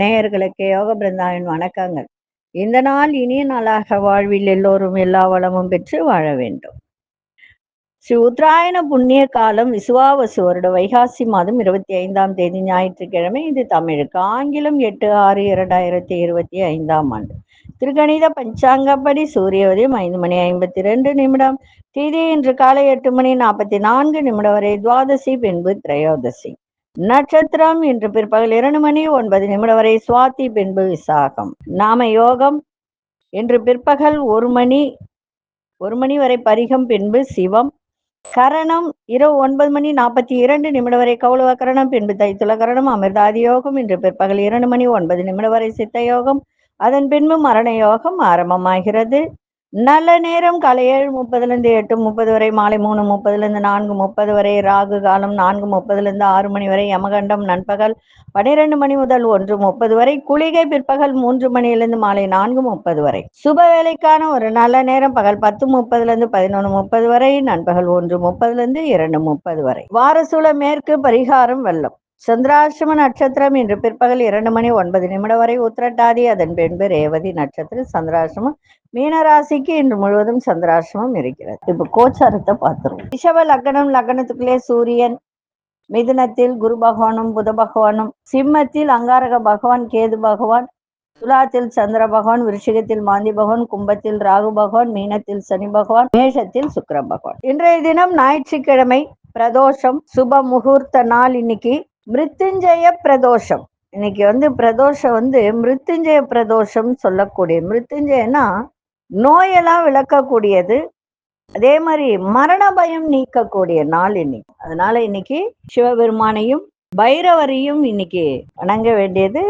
நேயர்களுக்கு யோக பிருந்தாவின் வணக்கங்கள். இந்த நாள் இனிய நாளாக வாழ்வில் எல்லோரும் எல்லா வளமும் பெற்று வாழ வேண்டும். ஸ்ரீ உத்தராயண புண்ணிய காலம் விசுவாவசு வருட வைகாசி மாதம் 25ஆம் தேதி ஞாயிற்றுக்கிழமை. இது தமிழுக்கு. ஆங்கிலம் 8/6/2025 திருக்கணித பஞ்சாங்கப்படி சூரிய உதயம் 5:52. திதி இன்று காலை 8:44 வரை துவாதசி, பின்பு திரையோதசி. நட்சத்திரம் இன்று பிற்பகல் 2:09 வரை சுவாதி, பின்பு விசாகம். நாம யோகம் இன்று பிற்பகல் 1 மணி வரை பரிகம், பின்பு சிவம். கரணம் இரவு 9:42 வரை கௌளவ கரணம், பின்பு தைத்துல கரணம். அமிர்தாதி யோகம் இன்று பிற்பகல் 2:09 வரை சித்த யோகம், அதன் பின்பு மரண யோகம் ஆரம்பமாகிறது. நல்ல நேரம் காலை 7:30 8:30 வரை, மாலை 3:30 4:30 வரை. ராகு காலம் 4:30 6 மணி வரை. யமகண்டம் நண்பகல் 12 மணி முதல் 1:30 வரை. குளிகை பிற்பகல் 3 மணியிலிருந்து மாலை 4:30 வரை. சுப வேலைக்கான ஒரு நல்ல நேரம் பகல் 10:30 11:30 வரை, நண்பகல் 1:30 2:30 வரை. வாரசூல மேற்கு. பரிகாரம் வெள்ளம். சந்திராசிரம நட்சத்திரம் இன்று பிற்பகல் 2:09 வரை உத்திரட்டாதி, அதன் பின்பு ரேவதி நட்சத்திரம். சந்திராசிரமம் மீனராசிக்கு இன்று முழுவதும் சந்திராசிரமம் இருக்கிறது. இப்ப கோச்சாரத்தை பார்த்துருவோம். ரிஷப லக்னம். லக்னத்துக்குள்ளே சூரியன், மிதுனத்தில் குரு பகவானும் புத பகவானும், சிம்மத்தில் அங்காரக பகவான் கேது பகவான், துலாத்தில் சந்திர பகவான், விருஷிகத்தில் மாந்தி பகவான், கும்பத்தில் ராகு பகவான், மீனத்தில் சனி பகவான், மேஷத்தில் சுக்கிர பகவான். இன்றைய தினம் ஞாயிற்றுக்கிழமை. பிரதோஷம். சுப முகூர்த்த நாள். இன்னைக்கு மிருத்யுஞ்சய பிரதோஷம். இன்னைக்கு பிரதோஷம் மிருத்யுஞ்சய பிரதோஷம் சொல்லக்கூடிய. மிருத்யுஞ்சயனா நோயெல்லாம் விளக்கக்கூடியது, அதே மாதிரி மரண பயம் நீக்கக்கூடிய நாள் இன்னைக்கு. அதனால இன்னைக்கு சிவபெருமானையும் பைரவரையும் இன்னைக்கு வணங்க வேண்டியது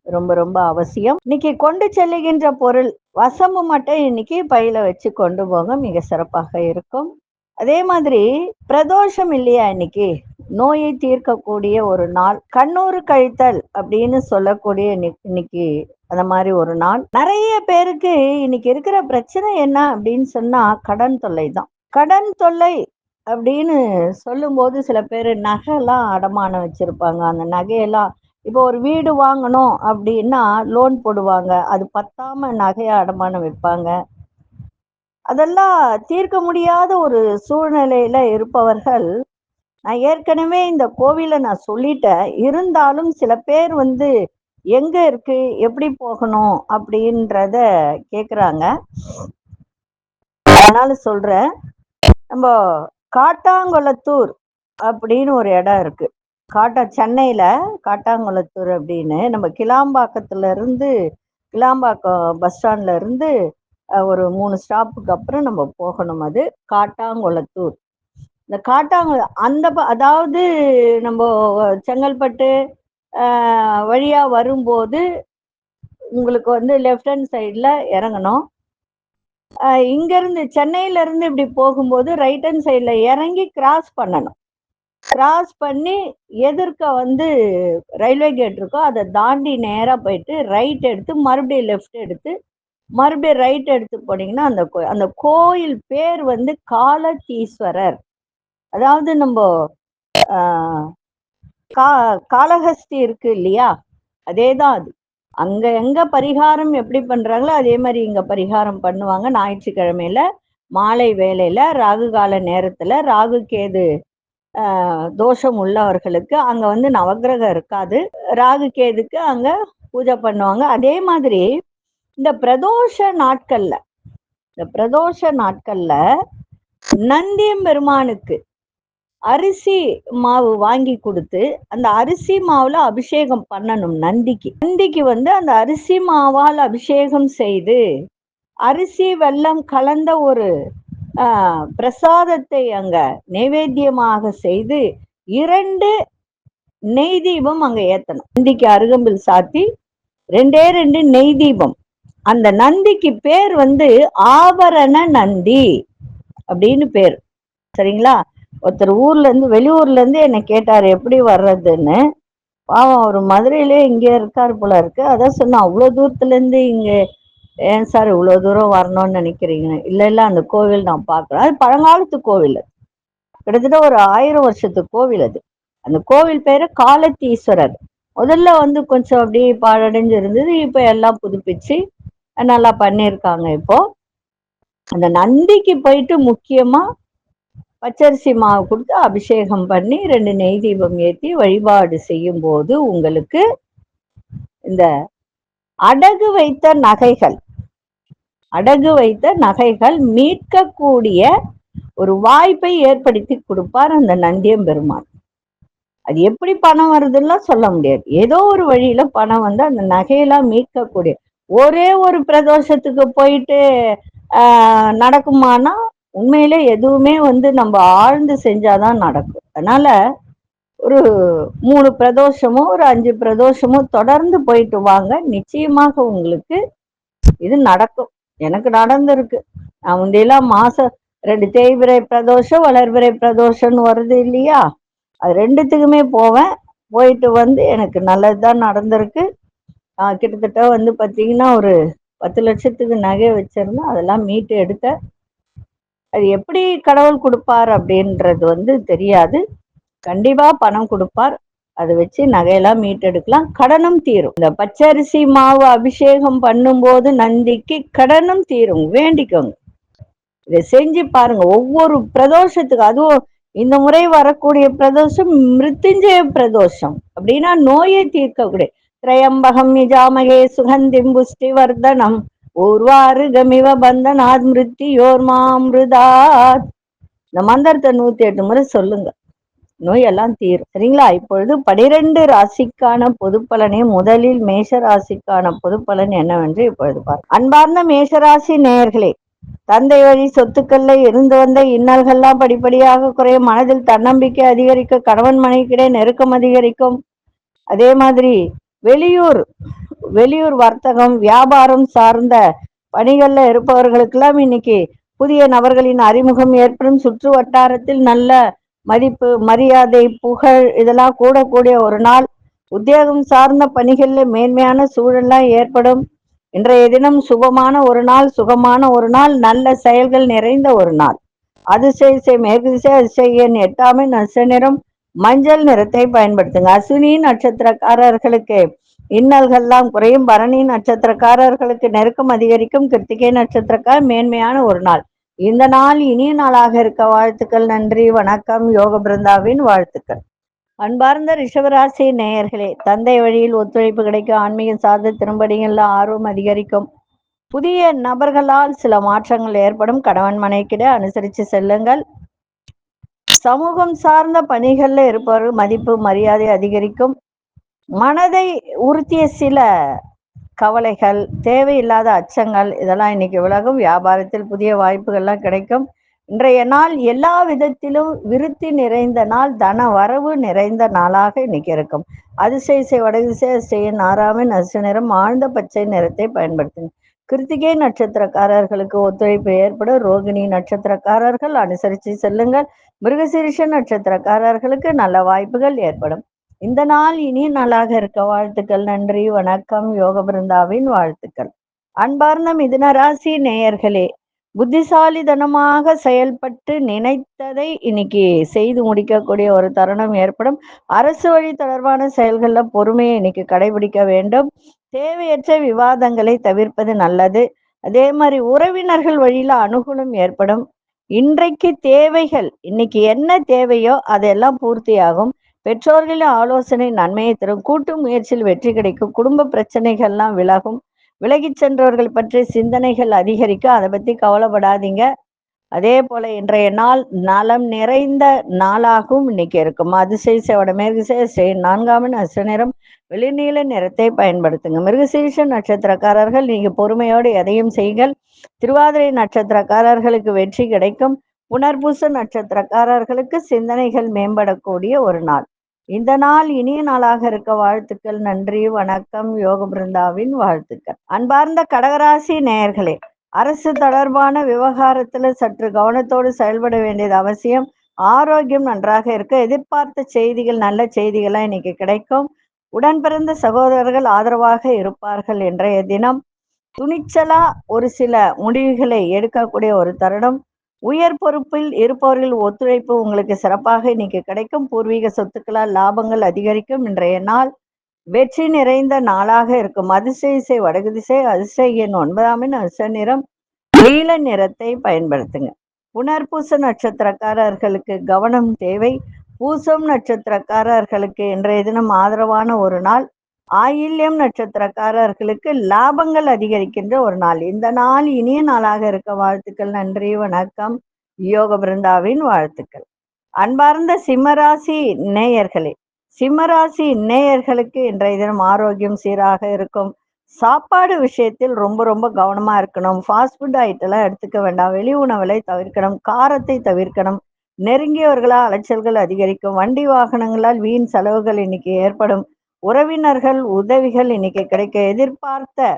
ரொம்ப ரொம்ப அவசியம். இன்னைக்கு கொண்டு செல்லுகின்ற பொருள் வசம்பு மட்டும் இன்னைக்கு பையில வச்சு கொண்டு போங்க, மிக சிறப்பாக இருக்கும். அதே மாதிரி பிரதோஷம் இல்லையா, இன்னைக்கு நோயை தீர்க்கக்கூடிய ஒரு நாள். கண்ணூறு கழித்தல் அப்படின்னு சொல்லக்கூடிய இன்னைக்கு அந்த மாதிரி ஒரு நாள். நிறைய பேருக்கு இன்னைக்கு இருக்கிற பிரச்சனை என்ன அப்படின்னு சொன்னா கடன் தொல்லை தான். கடன் தொல்லை அப்படின்னு சொல்லும் போது சில பேர் நகையெல்லாம் அடமானம் வச்சிருப்பாங்க. அந்த நகையெல்லாம் இப்போ ஒரு வீடு வாங்கணும் அப்படின்னா லோன் போடுவாங்க, அது பத்தாம நகையை அடமானம் வைப்பாங்க. அதெல்லாம் தீர்க்க முடியாத ஒரு சூழ்நிலையில இருப்பவர்கள், நான் ஏற்கனவே இந்த கோவிலை நான் சொல்லிட்டேன், இருந்தாலும் சில பேர் எங்க இருக்கு, எப்படி போகணும் அப்படின்றத கேக்குறாங்க. அதனால சொல்றேன். நம்ம காட்டாங்குளத்தூர் அப்படின்னு ஒரு இடம் இருக்கு. சென்னையில காட்டாங்குளத்தூர் அப்படின்னு. நம்ம கிளாம்பாக்கம் பஸ் ஸ்டாண்ட்ல இருந்து ஒரு 3 ஸ்டாப்புக்கு அப்புறம் நம்ம போகணும். அது காட்டாங்குளத்தூர். இந்த அதாவது நம்ம செங்கல்பட்டு வழியா வரும்போது உங்களுக்கு லெஃப்ட் ஹேண்ட் சைட்ல இறங்கணும். இங்க இருந்து சென்னையில இருந்து இப்படி போகும்போது ரைட் ஹேண்ட் சைட்ல இறங்கி கிராஸ் பண்ணணும். கிராஸ் பண்ணி எதிர்க்க ரயில்வே கேட் இருக்கோ அதை தாண்டி நேரா போயிட்டு ரைட் எடுத்து மறுபடியும் லெஃப்ட் எடுத்து மறுபடியும் ரைட் எடுத்து போனீங்கன்னா அந்த கோயில் பேர் காலத்தீஸ்வரர். அதாவது நம்ம காளஹஸ்தி இருக்கு இல்லையா, அதேதான் அது. அங்க எங்க பரிகாரம் எப்படி பண்றாங்களோ அதே மாதிரி இங்க பரிகாரம் பண்ணுவாங்க. ஞாயிற்றுக்கிழமையில மாலை வேளையில ராகு கால நேரத்துல ராகு கேது தோஷம் உள்ளவர்களுக்கு அங்க நவக்கிரகம் இருக்காது, ராகு கேதுக்கு அங்க பூஜை பண்ணுவாங்க. அதே மாதிரி இந்த பிரதோஷ நாட்கள்ல நந்தியம் பெருமானுக்கு அரிசி மாவு வாங்கி கொடுத்து அந்த அரிசி மாவுல அபிஷேகம் பண்ணணும். நந்திக்கு அந்த அரிசி மாவால் அபிஷேகம் செய்து அரிசி வெல்லம் கலந்த ஒரு பிரசாதத்தை அங்க நைவேத்தியமாக செய்து 2 நெய் தீபம் அங்க ஏத்தணும். நந்திக்கு அருகம்பில் சாத்தி 2 நெய் தீபம். அந்த நந்திக்கு பேர் ஆபரண நந்தி அப்படின்னு பேர். சரிங்களா? ஒருத்தர் வெளியூர்ல இருந்து என்ன கேட்டாரு எப்படி வர்றதுன்னு. பாவம், ஒரு மதுரையிலே இங்க இருக்காரு போல இருக்கு. அதான் சொன்ன, அவ்வளவு தூரத்துல இருந்து இங்க ஏன் சார் இவ்வளவு தூரம் வரணும்னு நினைக்கிறீங்க? இல்ல அந்த கோவில் நான் பாக்குறேன், அது பழங்காலத்து கோவில். கிட்டத்தட்ட ஒரு 1000 வருஷத்து கோவில் அது. அந்த கோவில் பேரு காலத்தீஸ்வரர். முதல்ல கொஞ்சம் அப்படியே பாழடைஞ்சு இருந்தது. இப்ப எல்லாம் புதுப்பிச்சு நல்லா பண்ணியிருக்காங்க. இப்போ அந்த நந்திக்கு போயிட்டு முக்கியமா பச்சரிசி மாவு கொடுத்து அபிஷேகம் பண்ணி 2 நெய் தீபம் ஏற்றி வழிபாடு செய்யும் போது உங்களுக்கு இந்த அடகு வைத்த நகைகள் மீட்கக்கூடிய ஒரு வாய்ப்பை ஏற்படுத்தி கொடுப்பார் அந்த நந்தியம் பெருமான். அது எப்படி பணம் வருதுன்னா சொல்ல முடியாது. ஏதோ ஒரு வழியில பணம் அந்த நகையெல்லாம் மீட்கக்கூடிய ஒரே ஒரு பிரதோஷத்துக்கு போயிட்டு நடக்குமானா உண்மையிலே எதுவுமே நம்ம ஆழ்ந்து செஞ்சாதான் நடக்கும். அதனால ஒரு 3 பிரதோஷமோ ஒரு 5 பிரதோஷமோ தொடர்ந்து போயிட்டு வாங்க. நிச்சயமாக உங்களுக்கு இது நடக்கும். எனக்கு நடந்திருக்கு. நான் முந்தையெல்லாம் மாசம் 2 தேய்பிறை பிரதோஷம் வளர்பிறை பிரதோஷம்னு வருது இல்லையா, அது 2த்துக்குமே போவேன். போயிட்டு எனக்கு நல்லதுதான் நடந்திருக்கு. கிட்டத்தட்ட பார்த்தீங்கன்னா ஒரு 10 லட்சத்துக்கு நகை வச்சிருந்தேன். அதெல்லாம் மீட்டு எடுத்த. அது எப்படி கடவுள் கொடுப்பார் அப்படின்றது தெரியாது. கண்டிப்பா பணம் கொடுப்பார். அதை வச்சு நகையெல்லாம் மீட்டெடுக்கலாம். கடனும் தீரும். இந்த பச்சரிசி மாவு அபிஷேகம் பண்ணும்போது நந்திக்கு கடனும் தீரும். வேண்டிக்கோங்க. இதை செஞ்சு பாருங்க. ஒவ்வொரு பிரதோஷத்துக்கு, அதுவும் இந்த முறை வரக்கூடிய பிரதோஷம் மிருத்யுஞ்சய பிரதோஷம். அப்படின்னா நோயை தீர்க்கக்கூடிய திரையம்பகம் நிஜாமகே சுகந்திம் புஷ்டி வர்தனம் ஊர்வாரு கமிவ பந்தனாத் மிருத்தியோர் மாமிருதாத். இந்த மந்திரத்தை 108 முறை சொல்லுங்க. நோயெல்லாம் தீரும். சரிங்களா? இப்பொழுது 12 ராசிக்கான பொது பலனை முதலில் மேஷ ராசிக்கான பொது பலன் என்னவென்று இப்பொழுது பார்க்க. அன்பார்ந்த மேஷராசி நேயர்களே, தந்தை வழி சொத்துக்கள்ல இருந்து வந்த இன்னல்கள்லாம் படிப்படியாக குறையும். மனதில் தன்னம்பிக்கை அதிகரிக்க, கணவன் மனைவிக்கிடையே நெருக்கம் அதிகரிக்கும். அதே மாதிரி வெளியூர் வர்த்தகம் வியாபாரம் சார்ந்த பணிகள்ல இருப்பவர்களுக்கெல்லாம் இன்னைக்கு புதிய நபர்களின் அறிமுகம் ஏற்படும். சுற்று வட்டாரத்தில் நல்ல மதிப்பு மரியாதை புகழ் இதெல்லாம் கூடக்கூடிய ஒரு நாள். உத்தியோகம் சார்ந்த பணிகள்ல மேன்மையான சூழல்லாம் ஏற்படும். இன்றைய தினம் சுபமான ஒரு நாள், சுகமான ஒரு நாள், நல்ல செயல்கள் நிறைந்த ஒரு நாள். அதிசய மேற்கு திசை அதிசய எண் 8 நட்ச நிறம் மஞ்சள் நிறத்தை பயன்படுத்துங்க. அஸ்வினி நட்சத்திரக்காரர்களுக்கு இன்னல்கள்லாம் குறையும். பரணி நட்சத்திரக்காரர்களுக்கு நெருக்கம் அதிகரிக்கும். கிருத்திகை நட்சத்திரக்கார மேன்மையான ஒரு நாள். இந்த நாள் இனிய நாளாக இருக்க வாழ்த்துக்கள். நன்றி, வணக்கம். யோக பிருந்தாவின் வாழ்த்துக்கள். அன்பார்ந்த ரிஷபராசி நேயர்களே, தந்தை வழியில் ஒத்துழைப்பு கிடைக்கும். ஆன்மீகம் சார்ந்த திரும்படிகள்ல ஆர்வம் அதிகரிக்கும். புதிய நபர்களால் சில மாற்றங்கள் ஏற்படும். கணவன் மனைவிக்கிடையே அனுசரித்து செல்லுங்கள். சமூகம் சார்ந்த பணிகள்ல இருப்பவர்கள் மதிப்பு மரியாதை அதிகரிக்கும். மனதை உறுத்திய சில கவலைகள், தேவையில்லாத அச்சங்கள் இதெல்லாம் இன்னைக்கு விலகும். வியாபாரத்தில் புதிய வாய்ப்புகள்லாம் கிடைக்கும். இன்றைய நாள் எல்லா விதத்திலும் விருத்தி நிறைந்த நாள், தன வரவு நிறைந்த நாளாக இன்னைக்கு இருக்கும். அதிசய வடதிசை அதிசய 6 நட்ச நிறம் ஆழ்ந்த பச்சை நிறத்தை பயன்படுத்துங்க. கிருத்திகை நட்சத்திரக்காரர்களுக்கு ஒத்துழைப்பு ஏற்படும். ரோகிணி நட்சத்திரக்காரர்கள் அனுசரித்து செல்லுங்கள். மிருகசீரிஷ நட்சத்திரக்காரர்களுக்கு நல்ல வாய்ப்புகள் ஏற்படும். இந்த நாள் இனிய நாளாக இருக்க வாழ்த்துக்கள். நன்றி, வணக்கம். யோக பிருந்தாவின் வாழ்த்துக்கள். அன்பார்ந்த மிதுன ராசி நேயர்களே, புத்திசாலித்தனமாக செயல்பட்டு நினைத்ததை இன்னைக்கு செய்து முடிக்கக்கூடிய ஒரு தருணம் ஏற்படும். அரசு வழி தொடர்பான செயல்கள்ல பொறுமையை இன்னைக்கு கடைபிடிக்க வேண்டும். தேவையற்ற விவாதங்களை தவிர்ப்பது நல்லது. அதே மாதிரி உறவினர்கள் வழியில அனுகூலம் ஏற்படும். இன்றைக்கு தேவைகள், இன்னைக்கு என்ன தேவையோ அதெல்லாம் பூர்த்தியாகும். பெற்றோர்களின் ஆலோசனை நன்மையை தரும். கூட்டு முயற்சியில் வெற்றி கிடைக்கும். குடும்ப பிரச்சனைகள்லாம் விலகும். விலகி சென்றவர்கள் பற்றி சிந்தனைகள் அதிகரிக்கும். அதை பத்தி கவலைப்படாதீங்க. அதே போல இன்றைய நாள் நலம் நிறைந்த நாளாகவும் இன்னைக்கு இருக்கும். அதிசய வடமேற்கு திசை 4 நட்ச நிறம் வெளிநீல நிறத்தை பயன்படுத்துங்க. மிருகசீரிஷ நட்சத்திரக்காரர்கள் நீங்க பொறுமையோடு எதையும் செய்யுங்கள். திருவாதிரை நட்சத்திரக்காரர்களுக்கு வெற்றி கிடைக்கும். புனர்பூச நட்சத்திரக்காரர்களுக்கு சிந்தனைகள் மேம்படக்கூடிய ஒரு நாள். இந்த நாள் இனிய நாளாக இருக்க வாழ்த்துக்கள். நன்றி, வணக்கம். யோக பிருந்தாவின் வாழ்த்துக்கள். அன்பார்ந்த கடகராசி நேயர்களே, அரசு தொடர்பான விவகாரத்துல சற்று கவனத்தோடு செயல்பட வேண்டியது அவசியம். ஆரோக்கியம் நன்றாக இருக்க. எதிர்பார்த்த செய்திகள், நல்ல செய்திகள்லாம் இன்னைக்கு கிடைக்கும். உடன் பிறந்த சகோதரர்கள் ஆதரவாக இருப்பார்கள். இன்றைய தினம் துணிச்சலா ஒரு சில முடிவுகளை எடுக்கக்கூடிய ஒரு தருணம். உயர் பொறுப்பில் இருப்பவர்கள் ஒத்துழைப்பு உங்களுக்கு சிறப்பாக இன்னைக்கு கிடைக்கும். பூர்வீக சொத்துக்களால் லாபங்கள் அதிகரிக்கும். இன்றைய நாள் வெற்றி நிறைந்த நாளாக இருக்கும். அதிசய இசை வடகு திசை, அதிசய எண் 9 அதிர்ஷ்ட நிறம் நீல நிறத்தை பயன்படுத்துங்க. புனர்பூச நட்சத்திரக்காரர்களுக்கு கவனம் தேவை. பூசம் நட்சத்திரக்காரர்களுக்கு இன்றைய தினம் ஆதரவான ஒரு நாள். ஆயில்யம் நட்சத்திரக்காரர்களுக்கு லாபங்கள் அதிகரிக்கின்ற ஒரு நாள். இந்த நாள் இனிய நாளாக இருக்க வாழ்த்துக்கள். நன்றி, வணக்கம். யோக பிருந்தாவின் வாழ்த்துக்கள். அன்பார்ந்த சிம்மராசி நேயர்களே, சிம்மராசி நேயர்களுக்கு இன்றைய தினம் ஆரோக்கியம் சீராக இருக்கும். சாப்பாடு விஷயத்தில் ரொம்ப ரொம்ப கவனமா இருக்கணும். ஃபாஸ்ட் ஃபுட் ஐட்டம்லாம் எடுத்துக்க வேண்டாம். வெளி உணவுகளை தவிர்க்கணும். காரத்தை தவிர்க்கணும். நெருங்கியவர்களால் அலைச்சல்கள் அதிகரிக்கும். வண்டி வாகனங்களால் வீண் செலவுகள் இன்னைக்கு ஏற்படும். உறவினர்கள் உதவிகள் இன்னைக்கு கிடைக்க. எதிர்பார்த்த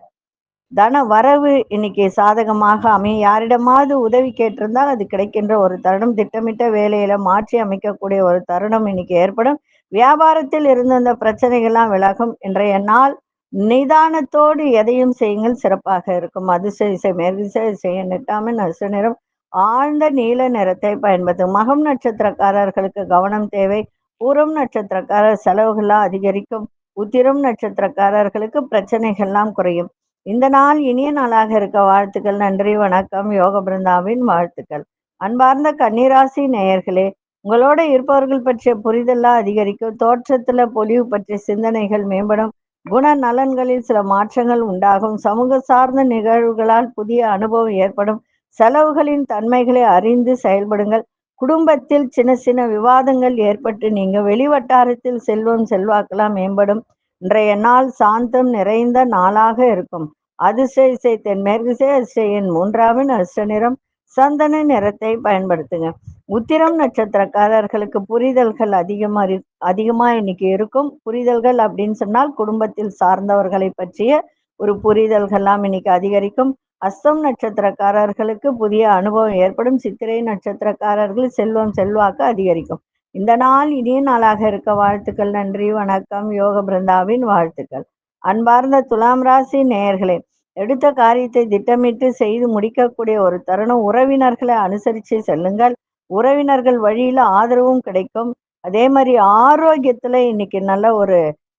தன வரவு இன்னைக்கு சாதகமாக அமையும். யாரிடமாவது உதவி கேட்டிருந்தால் அது கிடைக்கின்ற ஒரு தருணம். திட்டமிட்ட வேலையில மாற்றி அமைக்கக்கூடிய ஒரு தருணம் இன்னைக்கு ஏற்படும். வியாபாரத்தில் இருந்த அந்த பிரச்சனைகள்லாம் விலகும். இன்றைய நாள் நிதானத்தோடு எதையும் செய்யுங்கள், சிறப்பாக இருக்கும். அதிசய இசை மேற்திசை செய்ய நெட்டாமல் நசு நிறம் ஆழ்ந்த நீல நிறத்தை பயன்படுத்தும். மகம் நட்சத்திரக்காரர்களுக்கு கவனம் தேவை. பூரம் நட்சத்திரக்காரர் செலவுகள்லாம் அதிகரிக்கும். உத்திரம் நட்சத்திரக்காரர்களுக்கு பிரச்சனைகள்லாம் குறையும். இந்த நாள் இனிய நாளாக இருக்க வாழ்த்துக்கள். நன்றி, வணக்கம். யோக பிருந்தாவின் வாழ்த்துக்கள். அன்பார்ந்த கன்னிராசி நேயர்களே, உங்களோட இருப்பவர்கள் பற்றிய புரிதல்லாம் அதிகரிக்கும். தோற்றத்துல பொலிவு பற்றிய சிந்தனைகள் மேம்படும். குண நலன்களில் சில மாற்றங்கள் உண்டாகும். சமூக சார்ந்த நிகழ்வுகளால் புதிய அனுபவம் ஏற்படும். செலவுகளின் தன்மைகளை அறிந்து செயல்படுங்கள். குடும்பத்தில் சின்ன சின்ன விவாதங்கள் ஏற்பட்டு நீங்க வெளிவட்டாரத்தில் செல்வம் செல்வாக்கெல்லாம் மேம்படும். இன்றைய நாள் சாந்தம் நிறைந்த நாளாக இருக்கும். அதிசய இசை தென்மேற்கு அதிசய எண் 3 அதிர்ஷ்ட நிறம் சந்தன நிறத்தை பயன்படுத்துங்க. உத்திரம் நட்சத்திரக்காரர்களுக்கு புரிதல்கள் அதிகமா இன்னைக்கு இருக்கும். புரிதல்கள் அப்படின்னு சொன்னால் குடும்பத்தில் சார்ந்தவர்களை பற்றிய ஒரு புரிதல்கள்லாம் இன்னைக்கு அதிகரிக்கும். அஸ்தம் நட்சத்திரக்காரர்களுக்கு புதிய அனுபவம் ஏற்படும். சித்திரை நட்சத்திரக்காரர்கள் செல்வம் செல்வாக்கு அதிகரிக்கும். இந்த நாள் இனிய நாளாக இருக்க வாழ்த்துக்கள். நன்றி, வணக்கம். யோக பிருந்தாவின் வாழ்த்துக்கள். அன்பார்ந்த துலாம் ராசி நேயர்களே, எடுத்த காரியத்தை திட்டமிட்டு செய்து முடிக்கக்கூடிய ஒரு தருணம். உறவினர்களை அனுசரித்து செல்லுங்கள். உறவினர்கள் வழியில ஆதரவும் கிடைக்கும். அதே மாதிரி ஆரோக்கியத்துல இன்னைக்கு நல்ல ஒரு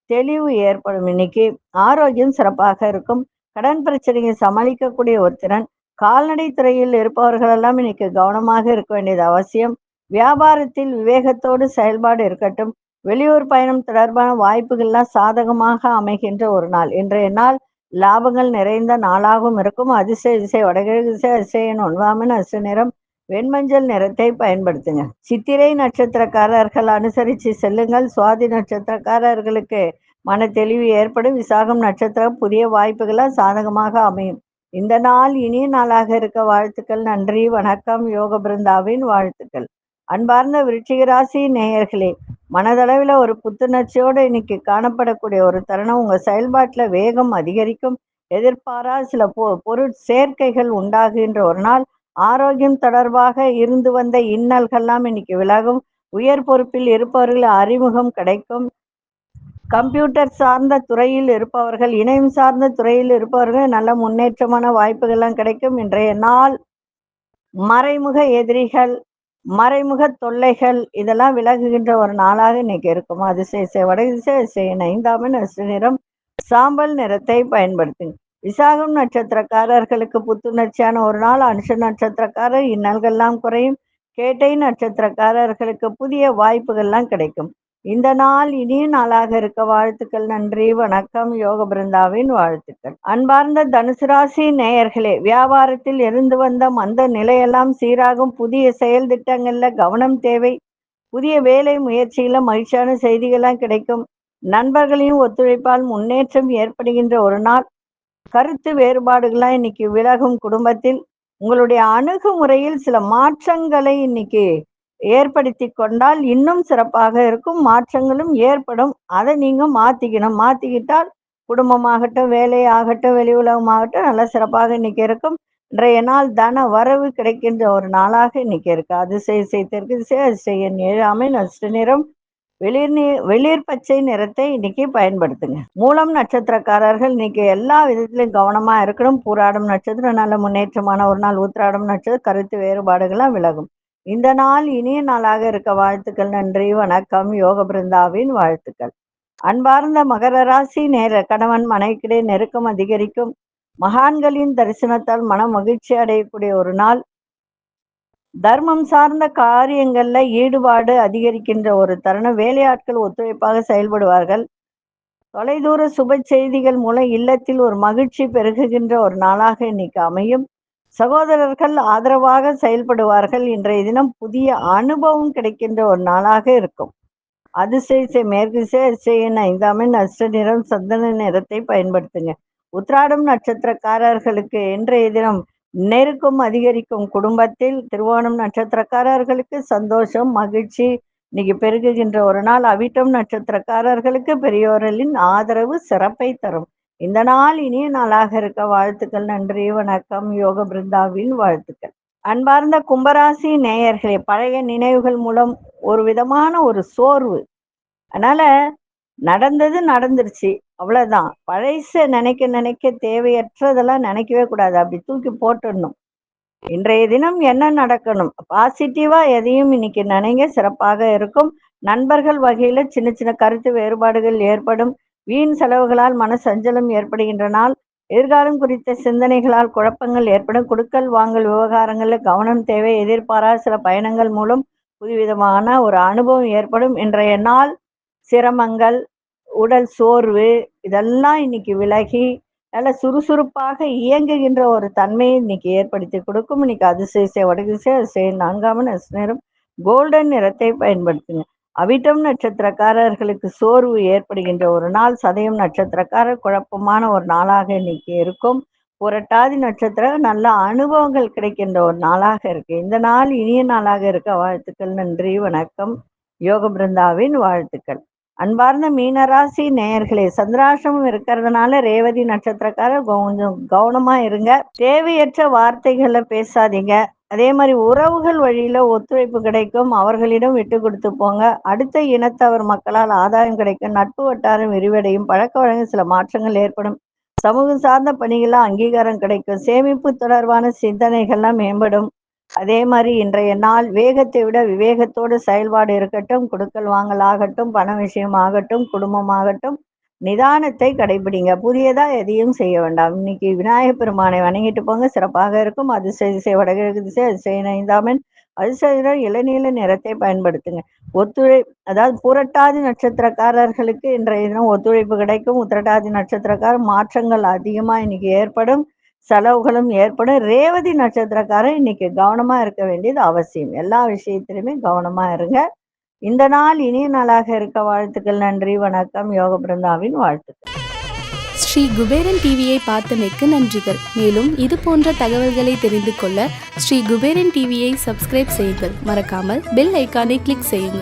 தெளிவு ஏற்படும். இன்னைக்கு ஆரோக்கியம் சிறப்பாக இருக்கும். கடன் பிரச்சனையை சமாளிக்கக்கூடிய ஒரு திறன். கால்நடை துறையில் இருப்பவர்களெல்லாம் இன்னைக்கு கவனமாக இருக்க வேண்டியது அவசியம். வியாபாரத்தில் விவேகத்தோடு செயல்பாடு இருக்கட்டும். வெளியூர் பயணம் தொடர்பான வாய்ப்புகள்லாம் சாதகமாக அமைகின்ற ஒரு நாள். இன்றைய நாள் லாபங்கள் நிறைந்த நாளாகவும் இருக்கும். அதிசய திசை வடகிழக்கு திசை, அதிசயன் 9 அதிர்ஷ்ட நிறம் வெண்மஞ்சள் நிறத்தை பயன்படுத்துங்க. சித்திரை நட்சத்திரக்காரர்கள் அனுசரித்து செல்லுங்கள். சுவாதி நட்சத்திரக்காரர்களுக்கு மன தெளிவு ஏற்படும். விசாகம் நட்சத்திரம் புதிய வாய்ப்புகளால் சாதகமாக அமையும். இந்த நாள் இனிய நாளாக இருக்க வாழ்த்துக்கள். நன்றி, வணக்கம். யோக பிருந்தாவின் வாழ்த்துக்கள். அன்பார்ந்த விருச்சிக ராசி நேயர்களே, மனதளவில் ஒரு புத்துணர்ச்சியோடு இன்னைக்கு காணப்படக்கூடிய ஒரு தருணம். உங்க செயல்பாட்டுல வேகம் அதிகரிக்கும். எதிர்பாரா சில பொருள் சேர்க்கைகள் உண்டாகின்ற ஒரு நாள். ஆரோக்கியம் தொடர்பாக இருந்து வந்த இன்னல்கள்லாம் இன்னைக்கு விலகும். உயர் பொறுப்பில் இருப்பவர்கள் அறிமுகம் கிடைக்கும். கம்ப்யூட்டர் சார்ந்த துறையில் இருப்பவர்கள், இணையம் சார்ந்த துறையில் இருப்பவர்கள் நல்ல முன்னேற்றமான வாய்ப்புகள்லாம் கிடைக்கும். இன்றைய நாள் மறைமுக எதிரிகள், மறைமுக தொல்லைகள் இதெல்லாம் விலகுகின்ற ஒரு நாளாக இன்னைக்கு இருக்கும். அதிசய வடதிசை அதிசய 5 அதிர்ஷ்ட நிறம் சாம்பல் நிறத்தை பயன்படுத்துங்க. விசாகம் நட்சத்திரக்காரர்களுக்கு புத்துணர்ச்சியான ஒரு நாள். அனுஷ நட்சத்திரக்காரர் இன்னல்கள்லாம் குறையும். கேட்டை நட்சத்திரக்காரர்களுக்கு புதிய வாய்ப்புகள்லாம் கிடைக்கும். இந்த நாள் இனிய நாளாக இருக்க வாழ்த்துக்கள். நன்றி, வணக்கம். யோக பிருந்தாவின் வாழ்த்துக்கள். அன்பார்ந்த தனுசு ராசி நேயர்களே, வியாபாரத்தில் இருந்து வந்த மந்த நிலையெல்லாம் சீராகும். புதிய செயல் திட்டங்கள்ல கவனம் தேவை. புதிய வேலை முயற்சியில மகிழ்ச்சியான செய்திகள்லாம் கிடைக்கும். நண்பர்களின் ஒத்துழைப்பால் முன்னேற்றம் ஏற்படுகின்ற ஒரு நாள். கருத்து வேறுபாடுகள்லாம் இன்னைக்கு விலகும். குடும்பத்தில் உங்களுடைய அணுகுமுறையில் சில மாற்றங்களை இன்னைக்கு ஏற்படுத்தி கொண்டால் இன்னும் சிறப்பாக இருக்கும். மாற்றங்களும் ஏற்படும். அதை நீங்க மாத்திக்கிட்டால் குடும்பமாகட்டும், வேலையாகட்டும், வெளி உலகமாகட்டும் நல்ல சிறப்பாக இன்னைக்கு இருக்கும். இன்றைய நாள் தன வரவு கிடைக்கின்ற ஒரு நாளாக இன்னைக்கு இருக்கு. அதிசய தெற்கு திசை அதிசய 7 அதிர்ஷ்ட நிறம் வெளிர் பச்சை நிறத்தை இன்னைக்கு பயன்படுத்துங்க. மூலம் நட்சத்திரக்காரர்கள் இன்னைக்கு எல்லா விதத்திலும் கவனமா இருக்கணும். பூராடம் நட்சத்திரம் நல்ல முன்னேற்றமான ஒரு நாள். உத்திராடம் நட்சத்திரம் கருத்து வேறுபாடுகள்லாம் விலகும். இந்த நாள் இனிய நாளாக இருக்க வாழ்த்துக்கள். நன்றி, வணக்கம். யோக பிருந்தாவின் வாழ்த்துக்கள். அன்பார்ந்த மகர ராசி கணவன் மனைவிக்கிடையே நெருக்கம் அதிகரிக்கும். மகான்களின் தரிசனத்தால் மன மகிழ்ச்சி அடையக்கூடிய ஒரு நாள். தர்மம் சார்ந்த காரியங்கள்ல ஈடுபாடு அதிகரிக்கின்ற ஒரு தருணம். வேலையாட்கள் ஒத்துழைப்பாக செயல்படுவார்கள். தொலைதூர சுப செய்திகள் மூலம் இல்லத்தில் ஒரு மகிழ்ச்சி பெருகுகின்ற ஒரு நாளாக இன்னைக்கு அமையும். சகோதரர்கள் ஆதரவாக செயல்படுவார்கள். இன்றைய தினம் புதிய அனுபவம் கிடைக்கின்ற ஒரு நாளாக இருக்கும். அதிசய மேற்கு திசையின் 5ஆம் அஷ்ட நிறம் சந்தன நிறத்தை பயன்படுத்துங்க. உத்திராடம் நட்சத்திரக்காரர்களுக்கு இன்றைய தினம் நெருக்கம் அதிகரிக்கும். குடும்பத்தில் திருவோணம் நட்சத்திரக்காரர்களுக்கு சந்தோஷம் மகிழ்ச்சி இன்னைக்கு பெருகுகின்ற ஒரு நாள். அவிட்டம் நட்சத்திரக்காரர்களுக்கு பெரியோர்களின் ஆதரவு சிறப்பை தரும். இந்த நாள் இனிய நாளாக இருக்க வாழ்த்துக்கள். நன்றி, வணக்கம். யோக பிருந்தாவின் வாழ்த்துக்கள். அன்பார்ந்த கும்பராசி நேயர்களே, பழைய நினைவுகள் மூலம் ஒரு விதமான ஒரு சோர்வு. அதனால நடந்தது நடந்துருச்சு, அவ்வளவுதான். பழைச நினைக்க தேவையற்றதெல்லாம் நினைக்கவே கூடாது. அப்படி தூக்கி போட்டுடணும். இன்றைய தினம் என்ன நடக்கணும், பாசிட்டிவா எதையும் இன்னைக்கு நினைங்க, சிறப்பாக இருக்கும். நண்பர்கள் வகையில சின்ன சின்ன கருத்து வேறுபாடுகள் ஏற்படும். வீண் செலவுகளால் மன சஞ்சலம் ஏற்படுகின்ற நாள். எதிர்காலம் குறித்த சிந்தனைகளால் குழப்பங்கள் ஏற்படும். கொடுக்கல் வாங்கல் விவகாரங்கள்ல கவனம் தேவை. எதிர்பாராத சில பயணங்கள் மூலம் புதுவிதமான ஒரு அனுபவம் ஏற்படும். இன்றைய நாள் சிரமங்கள், உடல் சோர்வு இதெல்லாம் இன்னைக்கு விலகி நல்ல சுறுசுறுப்பாக இயங்குகின்ற ஒரு தன்மையை இன்னைக்கு ஏற்படுத்தி கொடுக்கும். இன்னைக்கு அதிசய வடதிசை 4ஆம் நேரம் கோல்டன் நிறத்தை பயன்படுத்துங்க. அவிட்டம் நட்சத்திரக்காரர்களுக்கு சோர்வு ஏற்படுகின்ற ஒரு நாள். சதயம் நட்சத்திரக்காரர் குழப்பமான ஒரு நாளாக இன்னைக்கு இருக்கும். புரட்டாதி நட்சத்திரம் நல்ல அனுபவங்கள் கிடைக்கின்ற ஒரு நாளாக இருக்கு. இந்த நாள் இனிய நாளாக இருக்க வாழ்த்துக்கள். நன்றி, வணக்கம். யோக பிருந்தாவின் வாழ்த்துக்கள். அன்பார்ந்த மீனராசி நேயர்களே, சந்திராசிரமம் இருக்கிறதுனால ரேவதி நட்சத்திரக்காரர் கொஞ்சம் கவனமா இருங்க. தேவையற்ற வார்த்தைகளை பேசாதீங்க. அதே மாதிரி உறவுகள் வழியில ஒத்துழைப்பு கிடைக்கும். அவர்களிடம் விட்டு கொடுத்து போங்க. அடுத்த இனத்தவர் மக்களால் ஆதாயம் கிடைக்கும். நட்பு வட்டாரம் விரிவடையும். பழக்க வழங்க சில மாற்றங்கள் ஏற்படும். சமூகம் சார்ந்த பணிகள்ல அங்கீகாரம் கிடைக்கும். சேமிப்பு தொடர்பான சிந்தனைகள்லாம் மேம்படும். அதே மாதிரி இன்றைய நாள் வேகத்தை விட விவேகத்தோடு செயல்பாடு இருக்கட்டும். கொடுக்கல் வாங்கல் ஆகட்டும், பண விஷயம் ஆகட்டும், குடும்பமாகட்டும், நிதானத்தை கடைபிடிங்க. புதியதா எதையும் செய்ய வேண்டாம். இன்னைக்கு விநாயகப் பெருமானை வணங்கிட்டு போங்க, சிறப்பாக இருக்கும். அதிசய வடகிழக்கு திசை அதிசய 5ஆம் அதிசய இளநீல நிறத்தை பயன்படுத்துங்க. அதாவது புரட்டாதி நட்சத்திரக்காரர்களுக்கு இன்றைய தினம் ஒத்துழைப்பு கிடைக்கும். உத்திரட்டாதி நட்சத்திரக்காரர் மாற்றங்கள் அதிகமா இன்னைக்கு ஏற்படும். செலவுகளும் ஏற்படும். ரேவதி நட்சத்திரக்காரர் இன்னைக்கு கவனமா இருக்க வேண்டியது அவசியம். எல்லா விஷயத்திலுமே கவனமா இருங்க. இந்த நாள் இனிய நாளாக இருக்க வாழ்த்துக்கள். நன்றி, வணக்கம். யோக பிருந்தாவின் வாழ்த்துக்கள். ஸ்ரீ குபேரன் டிவியை பார்த்தமைக்கு நன்றிகள். மேலும் இது போன்ற தகவல்களை தெரிந்து கொள்ள ஸ்ரீ குபேரன் டிவியை சப்ஸ்கிரைப் செய்யுங்கள். மறக்காமல் பெல் ஐக்கானை கிளிக் செய்யுங்கள்.